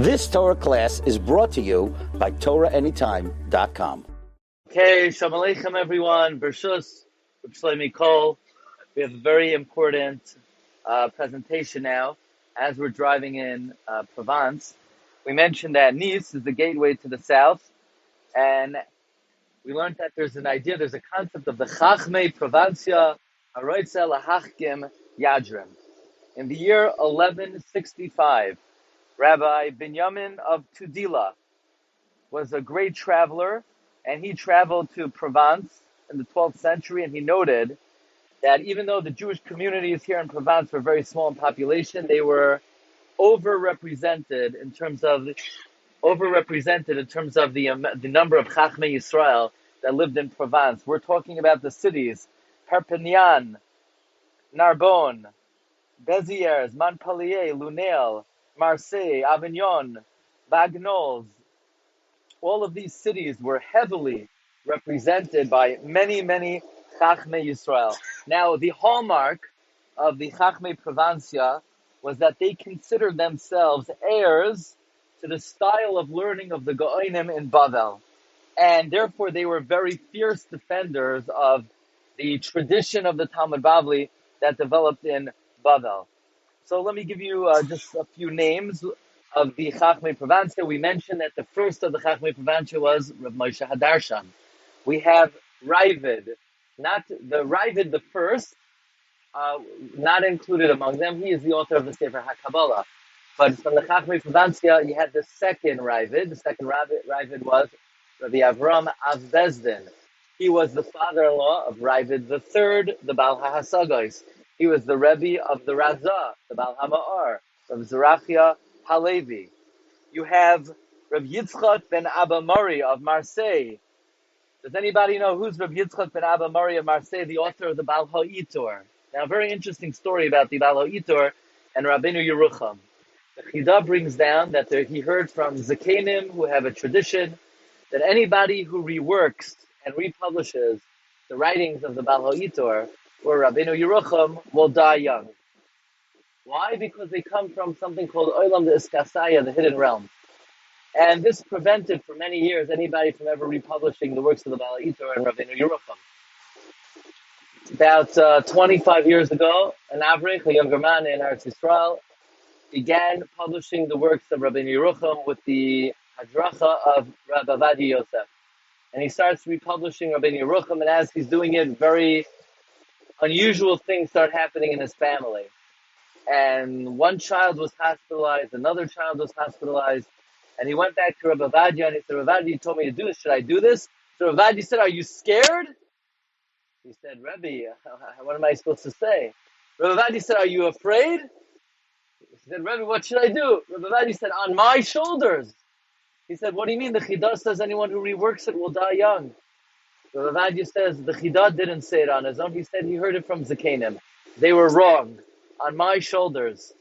This Torah class is brought to you by TorahAnytime.com. Okay, Shalom Aleichem everyone. Bershus, Shlomi Kol. We have a very important presentation now as we're driving in Provence. We mentioned that Nice is the gateway to the south, and we learned that there's a concept of the Chachmei Provencia Haroitza Lahachkim Yadrim. In the year 1165, Rabbi Binyamin of Tudela was a great traveler, and he traveled to Provence in the 12th century, and he noted that even though the Jewish communities here in Provence were very small in population, they were overrepresented in terms of the number of Chachmei Yisrael that lived in Provence. We're talking about the cities Perpignan, Narbonne, Béziers, Montpellier, Lunel, Marseille, Avignon, Bagnols. All of these cities were heavily represented by many, many Chachmei Yisrael. Now, the hallmark of the Chachmei Provencia was that they considered themselves heirs to the style of learning of the Gaonim in Bavel. And therefore, they were very fierce defenders of the tradition of the Talmud Bavli that developed in Bavel. So let me give you just a few names of the Chachmei Provencia. We mentioned that the first of the Chachmei Provencia was Rav Moshe Hadarshan. We have Ravid, Ravid the first, not included among them. He is the author of the Sefer HaKabbalah. But from the Chachmei Provencia, you had the second Ravid. The second Ravid was Rabbi Avram Avbezdin. He was the father-in-law of Ravid the third, the Baal HaHasagos. He was the Rebbe of the Razah, the Baal HaMa'ar, of Zerachia Halevi. You have Rabbi Yitzchak ben Abba Mori of Marseille. Does anybody know who's Rabbi Yitzchak ben Abba Mori of Marseille, the author of the Baal HaItor? Now, a very interesting story about the Baal HaItor and Rabbeinu Yerucham. The Chida brings down that he heard from Zakenim, who have a tradition, that anybody who reworks and republishes the writings of the Baal HaItor or Rabbeinu Yerucham will die young. Why? Because they come from something called Olam de Iskasaya, the hidden realm. And this prevented for many years anybody from ever republishing the works of the Baal HaItor and Rabbeinu Yerucham. About 25 years ago, an Avrich, a younger man in Eretz Yisrael, began publishing the works of Rabbeinu Yerucham with the hadracha of Rabbi Ovadia Yosef. And he starts republishing Rabbeinu Yerucham, and as he's doing it, very unusual things start happening in his family. And one child was hospitalized, another child was hospitalized, and he went back to Rabbi Ovadia and he said, Rabbi Ovadia, you told me to do this, should I do this? So Rabbi Ovadia said, are you scared? He said, Rebbe, what am I supposed to say? Rabbi Ovadia said, are you afraid? He said, Rebbe, what should I do? Rabbi Ovadia said, on my shoulders. He said, what do you mean? The Chidah says anyone who reworks it will die young. Rabbi Ovadia says, the Chidah didn't say it on his own. He said he heard it from Zakenim. They were wrong. On my shoulders.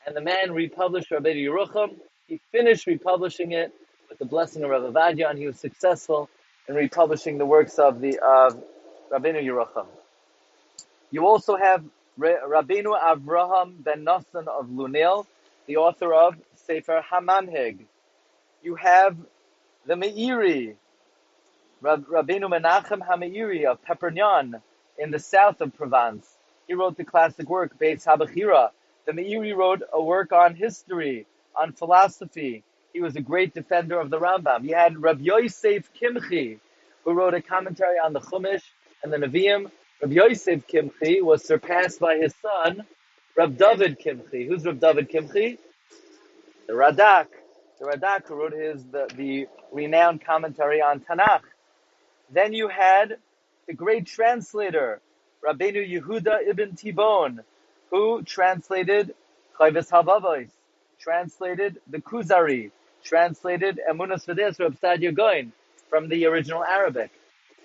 And the man republished Rabbeinu Yerucham. He finished republishing it with the blessing of Rabbi Ovadia, and he was successful in republishing the works of Rabbeinu Yerucham. You also have Rabbeinu Avraham ben Nassan of Lunel, the author of Sefer HaManhig. You have the Meiri, Rabbeinu Menachem HaMeiri of Perpignan in the south of Provence. He wrote the classic work, Beitz HaBechira. The Meiri wrote a work on history, on philosophy. He was a great defender of the Rambam. You had Rabbi Yosef Kimchi, who wrote a commentary on the Chumash and the Nevi'im. Rabbi Yosef Kimchi was surpassed by his son, Rab David Kimchi. Who's Rab David Kimchi? The Radak. The Radak who wrote the renowned commentary on Tanakh. Then you had the great translator, Rabbeinu Yehuda ibn Tibon, who translated Chayves Halvavos, translated the Kuzari, translated Emunas V'Des Reb Sadia Goin from the original Arabic.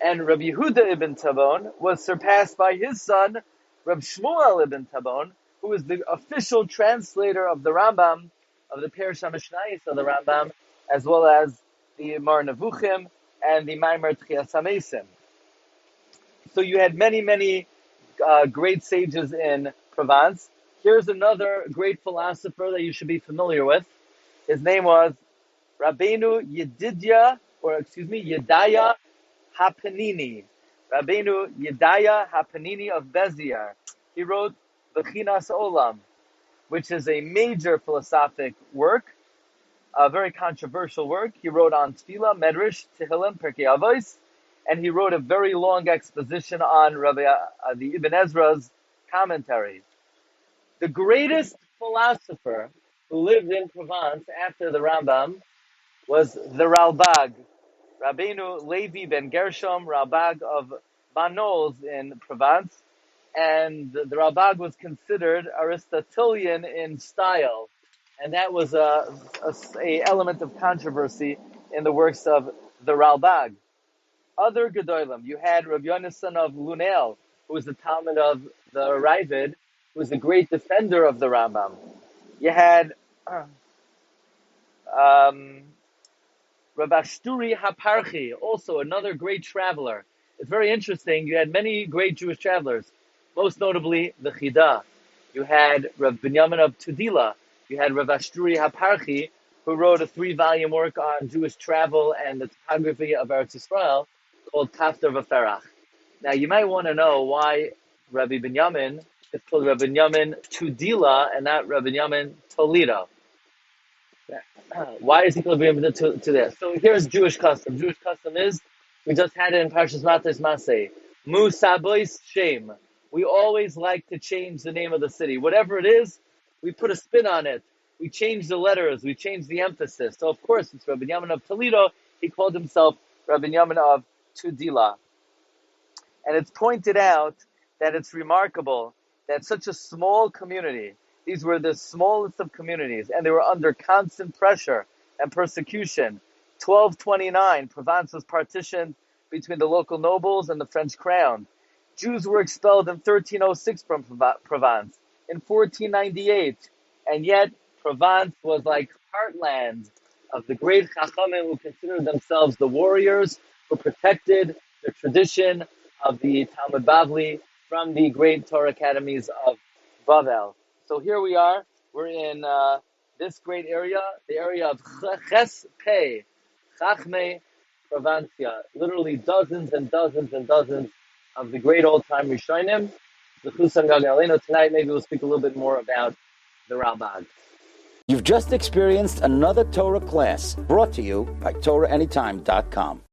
And Rabbi Yehuda ibn Tibon was surpassed by his son, Reb Shmuel ibn Tibon, who was the official translator of the Rambam, of the Perush HaMishnayos of the Rambam, as well as the Mar Nevuchim and the Maimer Tchias HaMesim. So you had many great sages in Provence. Here's another great philosopher that you should be familiar with. His name was Rabbeinu Yedaya HaPanini. Rabbeinu Yedaya HaPanini of Beziar. He wrote Bechinas Olam, which is a major philosophic work, a very controversial work. He wrote on Tefillah, Medrash, Tehillim, Pirkei Avos, and he wrote a very long exposition on the Ibn Ezra's commentary. The greatest philosopher who lived in Provence after the Rambam was the Ralbag, Rabbeinu Levi ben Gershom, Ralbag of Banols in Provence, and the Ralbag was considered Aristotelian in style, and that was a element of controversy in the works of the Ralbag. Other Gedolim, you had Rabbi Yonasan of Lunel, who was the Talmud of the Ravid, who was the great defender of the Rambam. You had Rabbi Shturi Haparchi, also another great traveler. It's very interesting. You had many great Jewish travelers, most notably the Chida. You had Rabbi Binyamin of Tudela. You had Rabbi Shturi Haparchi, who wrote a 3-volume work on Jewish travel and the topography of Eretz Yisrael called Kaftar V'Ferach. Now, you might want to know why Rabbi Binyamin is called Rabbi Binyamin Tudela and not Rabbi Binyamin Toledo. Why is he called Binyamin to this? So here's Jewish custom. Jewish custom is, we just had it in Parshas Matos Masei, Musabois Shem. We always like to change the name of the city. Whatever it is, we put a spin on it. We change the letters. We change the emphasis. So, of course, it's Rabbi Binyamin of Toledo. He called himself Rabbi Binyamin of Tudela. And it's pointed out that it's remarkable that such a small community, these were the smallest of communities, and they were under constant pressure and persecution. 1229, Provence was partitioned between the local nobles and the French crown. Jews were expelled in 1306 from Provence, in 1498, and yet Provence was like heartland of the great Chachmei who considered themselves the warriors who protected the tradition of the Talmud Bavli from the great Torah academies of Bavel. So here we are. We're in this great area, the area of Chachmei, Provencia. Literally dozens and dozens and dozens of the great old-time Rishonim. Tonight, maybe we'll speak a little bit more about the Ralbag. You've just experienced another Torah class brought to you by TorahAnytime.com.